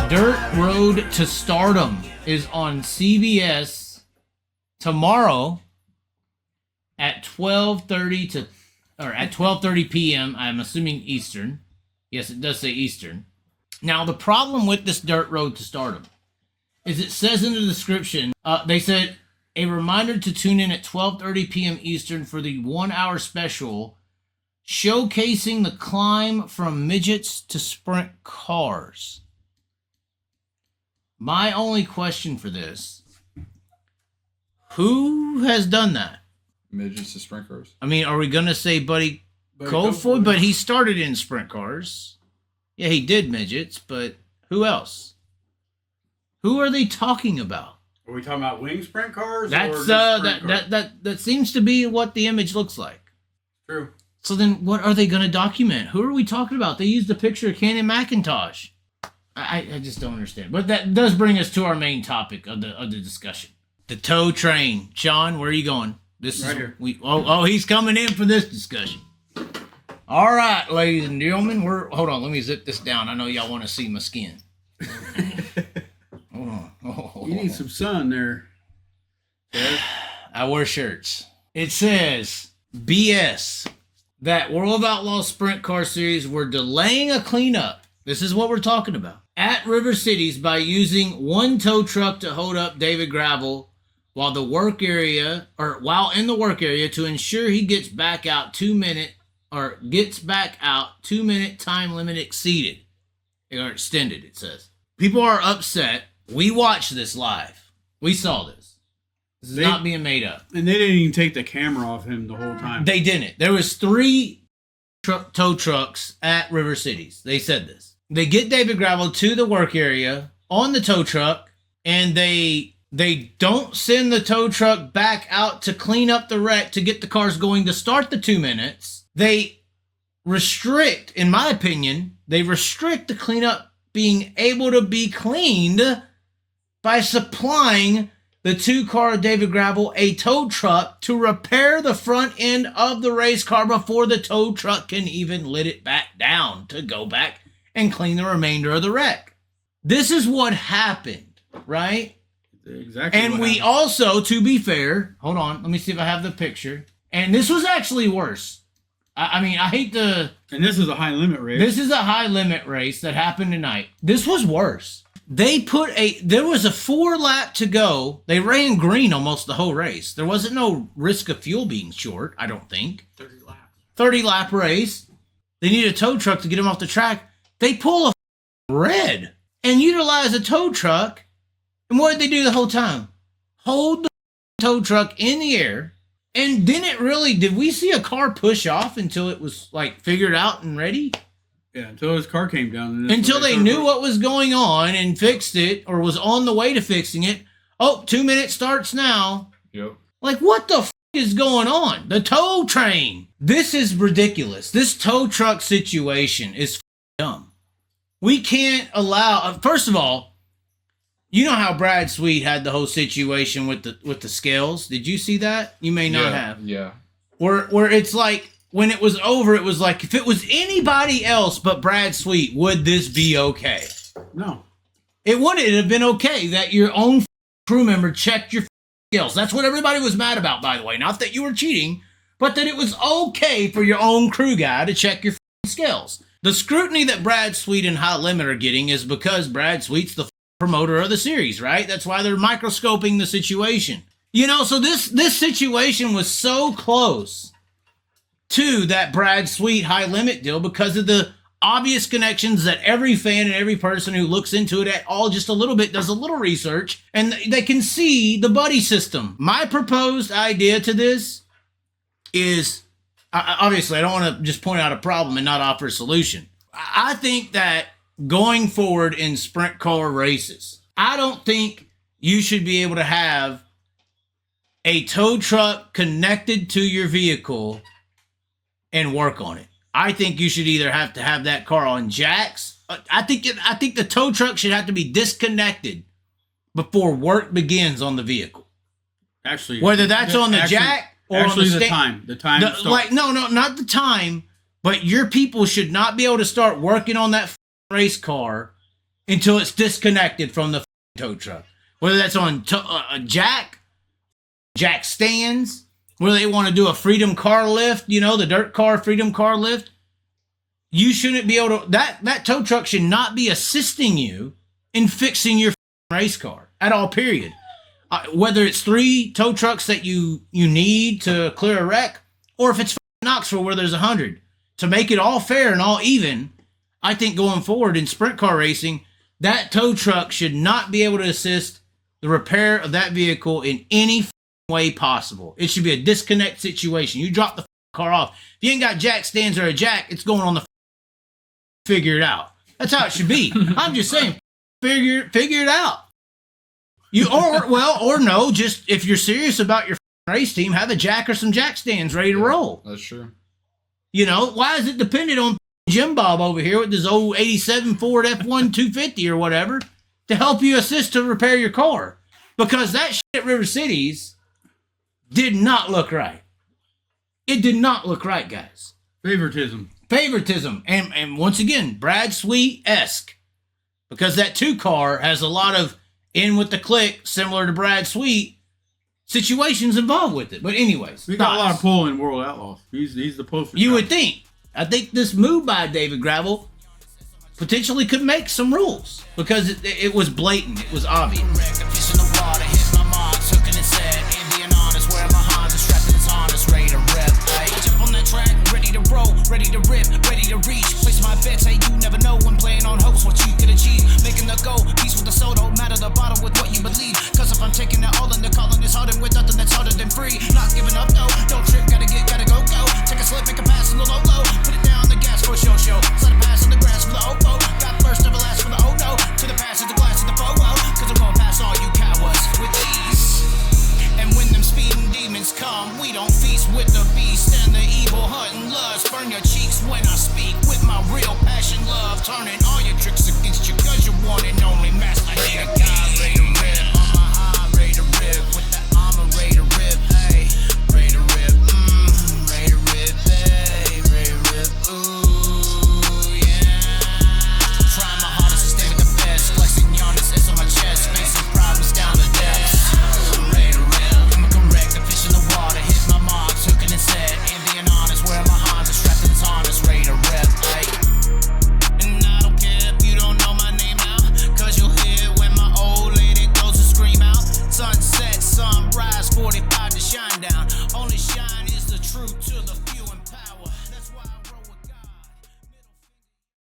Dirt Road to Stardom is on CBS tomorrow at 12:30 p.m. I'm assuming Eastern. Yes, it does say Eastern. Now, the problem with this Dirt Road to Stardom is it says in the description, they said, a reminder to tune in at 12:30 p.m. Eastern for the 1-hour special showcasing the climb from midgets to sprint cars. My only question for this, who has done that? Midgets to sprint cars. I mean, are we going to say Buddy Kofoid? But he started in sprint cars. Yeah, he did midgets, but who else? Who are they talking about? Are we talking about wing sprint cars? That's or just sprint cars? That seems to be what the image looks like. True. So then what are they going to document? Who are we talking about? They used a picture of Kenny McIntosh. I just don't understand. But that does bring us to our main topic of the discussion. The tow train. Sean, where are you going? This right is here. He's coming in for this discussion. All right, ladies and gentlemen, hold on, let me zip this down. I know y'all want to see my skin. Hold on. You need some sun there. I wear shirts. It says BS that World of Outlaws Sprint Car Series were delaying a cleanup. This is what we're talking about. At River Cities by using one tow truck to hold up David Gravel while in the work area to ensure he gets back out 2 minute time limit exceeded or extended, it says. People are upset. We watched this live. We saw this. This is not being made up. And they didn't even take the camera off him the whole time. They didn't. There was 3 tow trucks at River Cities. They said this. They get David Gravel to the work area on the tow truck, and they don't send the tow truck back out to clean up the wreck to get the cars going to start the 2 minutes. They restrict, in my opinion, the cleanup being able to be cleaned by supplying the 2-car David Gravel a tow truck to repair the front end of the race car before the tow truck can even let it back down to go back and clean the remainder of the wreck. This is what happened, right? Exactly. And we also, to be fair, hold on, let me see if I have the picture. And this was actually worse. I mean, I hate to... And this is a high limit race. This is a high limit race that happened tonight. This was worse. There was a 4-lap to go. They ran green almost the whole race. There wasn't no risk of fuel being short, I don't think. 30-lap race. They need a tow truck to get them off the track. They pull a red and utilize a tow truck. And what did they do the whole time? Hold the tow truck in the air. And did we see a car push off until it was like figured out and ready? Yeah, until his car came down. Until they knew what was going on and fixed it or was on the way to fixing it. Oh, 2 minutes starts now. Yep. Like, what the is going on? The tow train. This is ridiculous. This tow truck situation is dumb. We can't allow, first of all, you know how Brad Sweet had the whole situation with the scales? Did you see that? You may not have. Yeah. Where it's like, when it was over, it was like, if it was anybody else but Brad Sweet, would this be okay? No. It wouldn't have been okay that your own crew member checked your scales. That's what everybody was mad about, by the way. Not that you were cheating, but that it was okay for your own crew guy to check your scales. The scrutiny that Brad Sweet and High Limit are getting is because Brad Sweet's the promoter of the series, right? That's why they're microscoping the situation. You know, so this situation was so close to that Brad Sweet High Limit deal because of the obvious connections that every fan and every person who looks into it at all just a little bit does a little research, and they can see the buddy system. My proposed idea to this is, obviously, I don't want to just point out a problem and not offer a solution. I think that going forward in sprint car races, I don't think you should be able to have a tow truck connected to your vehicle and work on it. I think you should either have to have that car on jacks. I think the tow truck should have to be disconnected before work begins on the vehicle. Actually, whether that's on the jack or on the time. Like no, not the time. But your people should not be able to start working on that race car until it's disconnected from the tow truck. Whether that's on jack stands, whether they want to do a freedom car lift, the dirt car freedom car lift, you shouldn't be able to, that tow truck should not be assisting you in fixing your race car at all, period. Whether it's 3 tow trucks that you need to clear a wreck, or if it's Knoxville where there's 100. To make it all fair and all even, I think going forward in sprint car racing, that tow truck should not be able to assist the repair of that vehicle in any way possible. It should be a disconnect situation. You drop the car off. If you ain't got jack stands or a jack, it's going on the figure it out. That's how it should be. I'm just saying, figure it out. Or no, just if you're serious about your race team, have a jack or some jack stands ready to roll. That's true. Why is it dependent on Jim Bob over here with his old 87 Ford F1 250 or whatever to help you assist to repair your car? Because that shit at River Cities did not look right. It did not look right, guys. Favoritism. And once again, Brad Sweet-esque. Because that 2 car has a lot of in with the click, similar to Brad Sweet, situations involved with it. But anyways. We got a lot of pull in World Outlaws. He's the poster. You would think. I think this move by David Gravel potentially could make some rules. Because it was blatant. It was obvious. Ready to rip, ready to reach. Place my bets, hey, you never know when playing on hopes what you could achieve. Making the goal, peace with the soul, don't matter the bottom with what you believe. Cause if I'm taking it all in, the calling is harder with nothing that's harder than free. Not giving up, no, don't trip, gotta go. Take a slip, make a pass in the low. Put it down the gas for a show. Slide a pass in the grass for the OPO. Got first, never last for the oh no. To the pass of the glass of the FOMO. Cause I'm gonna pass all you cowards with ease. And when them speeding demons come, we don't feast with the beast and the evil hunting lust. Burn your cheeks when I speak with my real passion, love. Turning all your tricks against you cause you're one and only master. Hey, God,